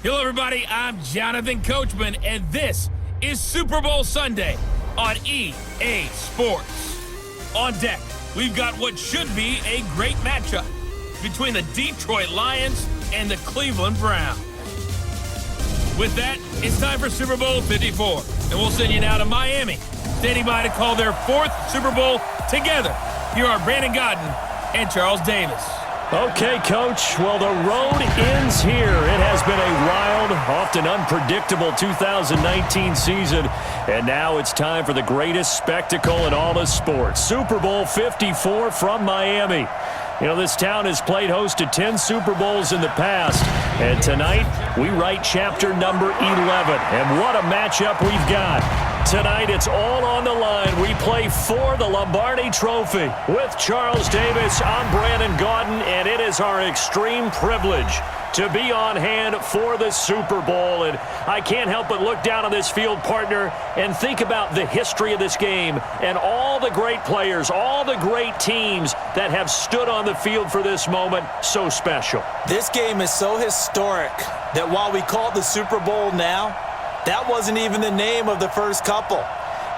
Hello, everybody. I'm Jonathan Coachman, and this is Super Bowl Sunday on EA Sports. On deck, we've got what should be a great matchup between the Detroit Lions and the Cleveland Browns. With that, it's time for Super Bowl 54, and we'll send you now to Miami, standing by to call their fourth Super Bowl together. Here are Brandon Gaudin and Charles Davis. Okay, Coach. Well, the road ends here. It has been a wild, often unpredictable 2019 season, and now it's time for the greatest spectacle in all of sports. Super Bowl 54 from Miami. You know, this town has played host to 10 Super Bowls in the past, and tonight we write chapter number 11. And what a matchup we've got. Tonight it's all on the line. We play for the Lombardi Trophy. With Charles Davis, I'm Brandon Gaudin, and it is our extreme privilege to be on hand for the Super Bowl. And I can't help but look down on this field, partner, and think about the history of this game and all the great players, all the great teams that have stood on the field for this moment. So special. This game is so historic that while we call it the Super Bowl now, that wasn't even the name of the first couple.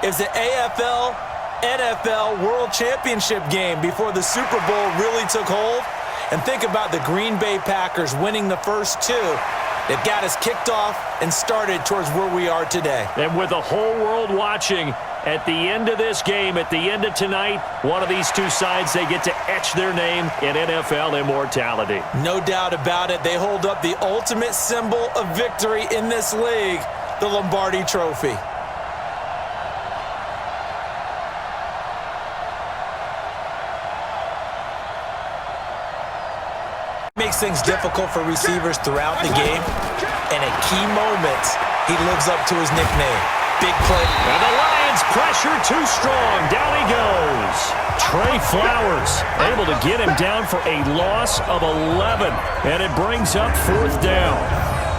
It's the AFL, NFL World Championship game before the Super Bowl really took hold. And think about the Green Bay Packers winning the first two that got us kicked off and started towards where we are today. And with the whole world watching, at the end of this game, at the end of tonight, one of these two sides, they get to etch their name in NFL immortality. No doubt about it. They hold up the ultimate symbol of victory in this league, the Lombardi Trophy. Makes things difficult for receivers throughout the game, and at key moments, he lives up to his nickname. Big play. And the Lions pressure too strong. Down he goes. Trey Flowers able to get him down for a loss of 11, and it brings up fourth down.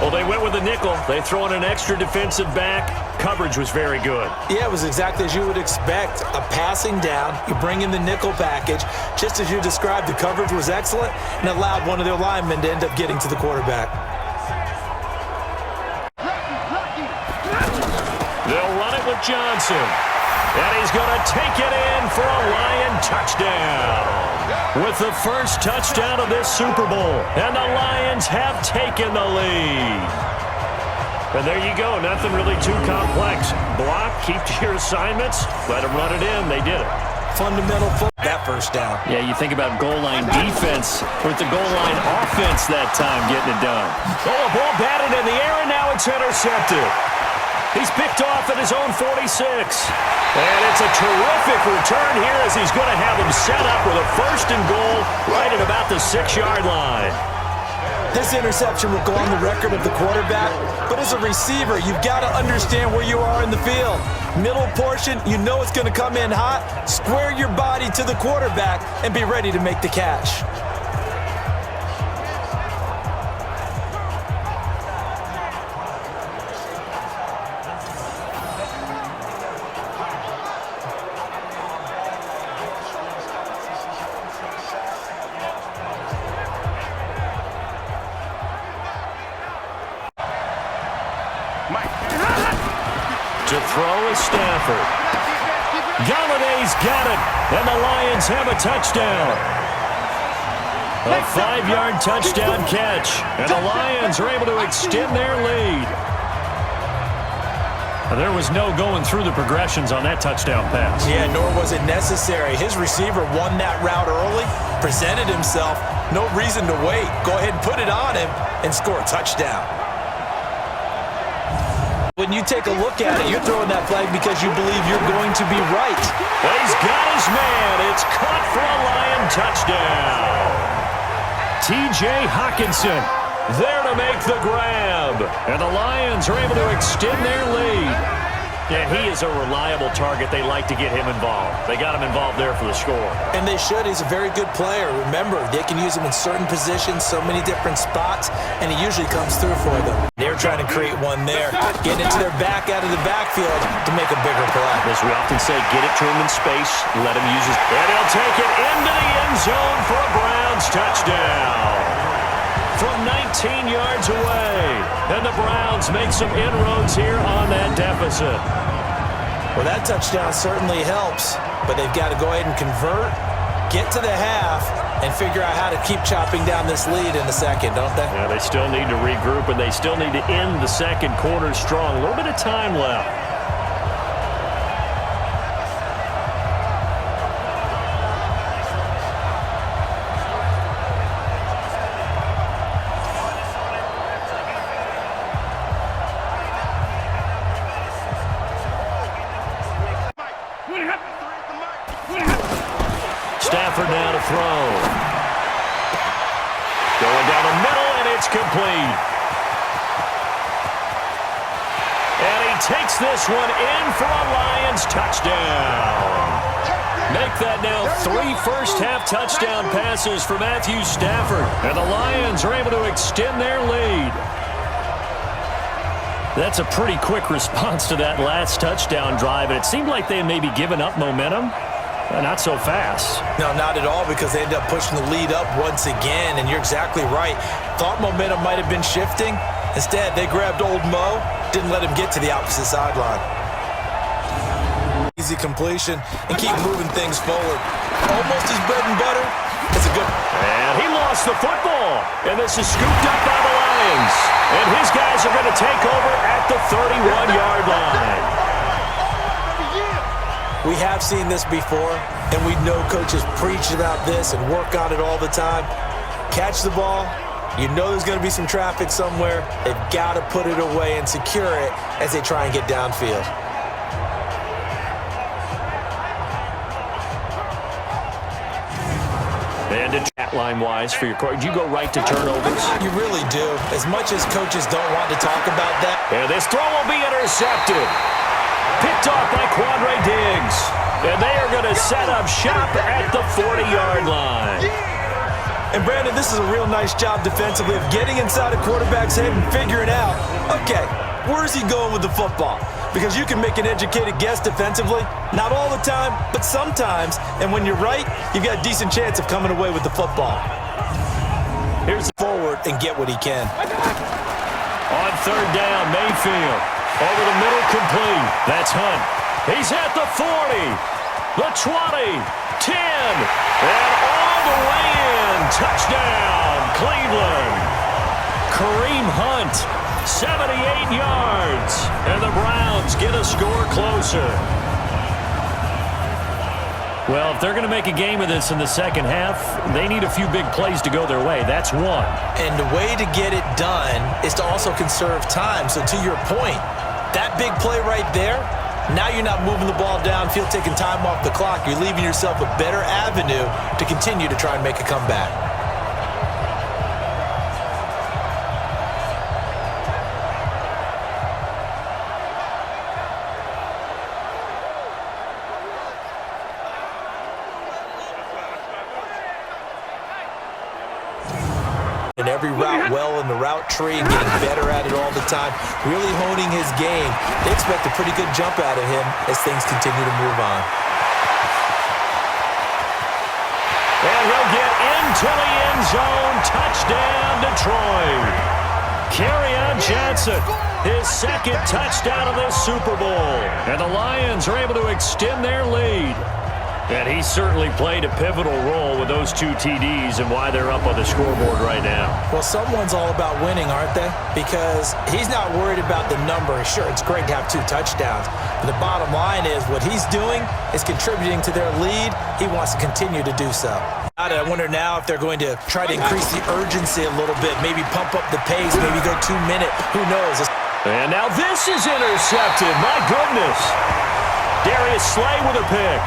Well, they went with a nickel. They throw in an extra defensive back. Coverage was very good. Yeah, it was exactly as you would expect. A passing down, you bring in the nickel package. Just as you described, the coverage was excellent and allowed one of their linemen to end up getting to the quarterback. They'll run it with Johnson. And he's going to take it in for a Lion touchdown. With the first touchdown of this Super Bowl. And the Lions have taken the lead. And there you go. Nothing really too complex. Block, keep to your assignments, let them run it in. They did it. Fundamental that first down. Yeah, you think about goal line defense with the goal line offense that time getting it done. Oh, a ball batted in the air, and now it's intercepted. He's picked off at his own 46. And it's a terrific return here as he's going to have him set up with a first and goal right at about the 6-yard line. This interception will go on the record of the quarterback, but as a receiver, you've got to understand where you are in the field. Middle portion, you know it's going to come in hot. Square your body to the quarterback and be ready to make the catch. To throw is Stafford. Galladay's got it, and the Lions have a touchdown. A 5-yard touchdown catch, and the Lions are able to extend their lead. There was no going through the progressions on that touchdown pass. Yeah, nor was it necessary. His receiver won that route early, presented himself, no reason to wait. Go ahead and put it on him and score a touchdown. When you take a look at it, you're throwing that flag because you believe you're going to be right. But he's got his man. It's caught for a Lion touchdown. T.J. Hockenson there to make the grab. And the Lions are able to extend their lead. And he is a reliable target. They like to get him involved. They got him involved there for the score. And they should. He's a very good player. Remember, they can use him in certain positions, so many different spots, and he usually comes through for them. They're trying to create one there, getting it to their back out of the backfield to make a bigger play. As we often say, get it to him in space, let him use his... And he'll take it into the end zone for a Browns touchdown. from 19 yards away. And the Browns make some inroads here on that deficit. Well, that touchdown certainly helps, but they've got to go ahead and convert, get to the half, and figure out how to keep chopping down this lead in the second, don't they? Yeah, they still need to regroup, and they still need to end the second quarter strong. A little bit of time left. Stafford now to throw. Going down the middle, and it's complete. And he takes this one in for a Lions touchdown. Make that now 3 first-half touchdown passes for Matthew Stafford. And the Lions are able to extend their lead. That's a pretty quick response to that last touchdown drive, and it seemed like they may be giving up momentum. Not so fast. No, not at all, because they end up pushing the lead up once again, and you're exactly right. Thought momentum might have been shifting. Instead, they grabbed old Mo, didn't let him get to the opposite sideline. Easy completion and keep moving things forward. Almost his bread and butter. It's a good... And he lost the football, and this is scooped up by the Lions. And his guys are going to take over at the 31-yard line. We have seen this before, and we know coaches preach about this and work on it all the time. Catch the ball. You know there's going to be some traffic somewhere. They've got to put it away and secure it as they try and get downfield. And a chat line-wise for your court. Do you go right to turnovers? You really do. As much as coaches don't want to talk about that. And this throw will be intercepted. Picked off by Quandre Diggs. And they are going to set up shop at the 40-yard line. And, Brandon, this is a real nice job defensively of getting inside a quarterback's head and figuring out, okay, where's he going with the football? Because you can make an educated guess defensively. Not all the time, but sometimes. And when you're right, you've got a decent chance of coming away with the football. Here's the forward and get what he can. On third down, Mayfield. Over the middle, complete. That's Hunt. He's at the 40, the 20, 10, and all the way in. Touchdown, Cleveland. Kareem Hunt, 78 yards. And the Browns get a score closer. Well, if they're going to make a game of this in the second half, they need a few big plays to go their way. That's one. And the way to get it done is to also conserve time. So to your point, that big play right there, now you're not moving the ball downfield, taking time off the clock. You're leaving yourself a better avenue to continue to try and make a comeback. And every route well in the route tree and getting better at it all the time, really honing his game. They expect a pretty good jump out of him as things continue to move on. And he'll get into the end zone. Touchdown, Detroit. Kerryon Johnson, his second touchdown of this Super Bowl. And the Lions are able to extend their lead. And he certainly played a pivotal role with those 2 TDs and why they're up on the scoreboard right now. Well, someone's all about winning, aren't they? Because he's not worried about the number. Sure, it's great to have 2 touchdowns. But the bottom line is what he's doing is contributing to their lead. He wants to continue to do so. I wonder now if they're going to try to increase the urgency a little bit, maybe pump up the pace, maybe go 2-minute. Who knows? And now this is intercepted. My goodness. Darius Slay with a pick.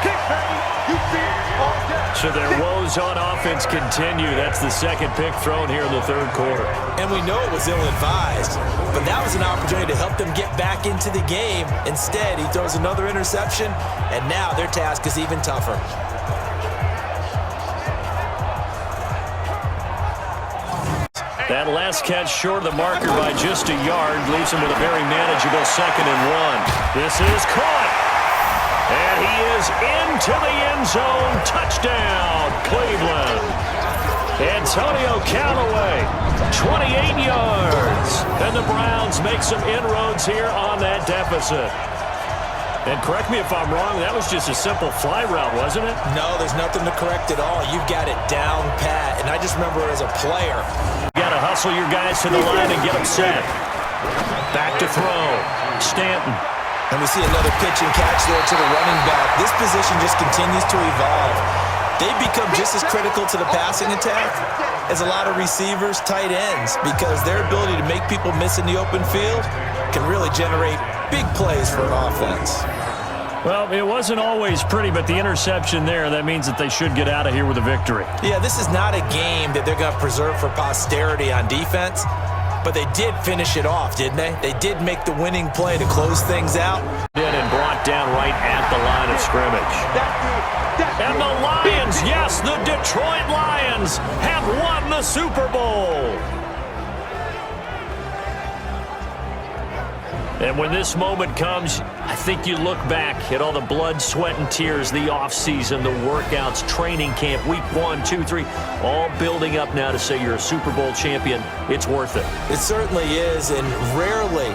So their woes on offense continue. That's the second pick thrown here in the third quarter. And we know it was ill-advised, but that was an opportunity to help them get back into the game. Instead, he throws another interception, and now their task is even tougher. That last catch short of the marker by just a yard leaves him with a very manageable 2nd and 1. This is caught. And he is into the end zone. Touchdown, Cleveland. Antonio Callaway, 28 yards. And the Browns make some inroads here on that deficit. And correct me if I'm wrong, that was just a simple fly route, wasn't it? No, there's nothing to correct at all. You've got it down pat. And I just remember as a player. You got to hustle your guys to the line and get them set. Back to throw. Stanton. And we see another pitch and catch there to the running back. This position just continues to evolve. They become just as critical to the passing attack as a lot of receivers, tight ends, because their ability to make people miss in the open field can really generate big plays for an offense. Well, it wasn't always pretty, but the interception there, that means that they should get out of here with a victory. Yeah, this is not a game that they're going to preserve for posterity on defense, but they did finish it off, didn't they? They did make the winning play to close things out. And brought down right at the line of scrimmage. And the Lions, yes, the Detroit Lions have won the Super Bowl. And when this moment comes, I think you look back at all the blood, sweat, and tears, the offseason, the workouts, training camp, week 1, 2, 3, all building up now to say you're a Super Bowl champion. It's worth it. It certainly is, and rarely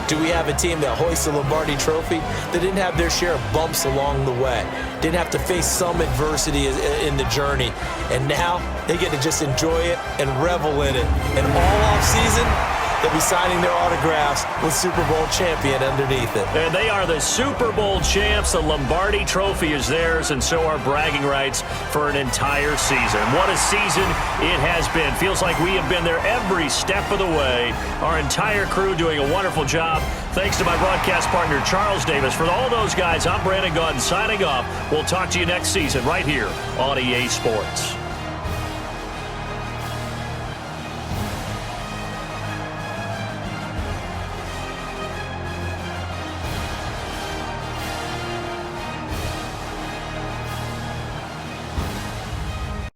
do we have a team that hoists the Lombardi Trophy that didn't have their share of bumps along the way, didn't have to face some adversity in the journey, and now they get to just enjoy it and revel in it. And all offseason, they'll be signing their autographs with Super Bowl champion underneath it. And they are the Super Bowl champs. The Lombardi Trophy is theirs, and so are bragging rights for an entire season. What a season it has been. Feels like we have been there every step of the way. Our entire crew doing a wonderful job. Thanks to my broadcast partner, Charles Davis. For all those guys, I'm Brandon Gaudin signing off. We'll talk to you next season right here on EA Sports.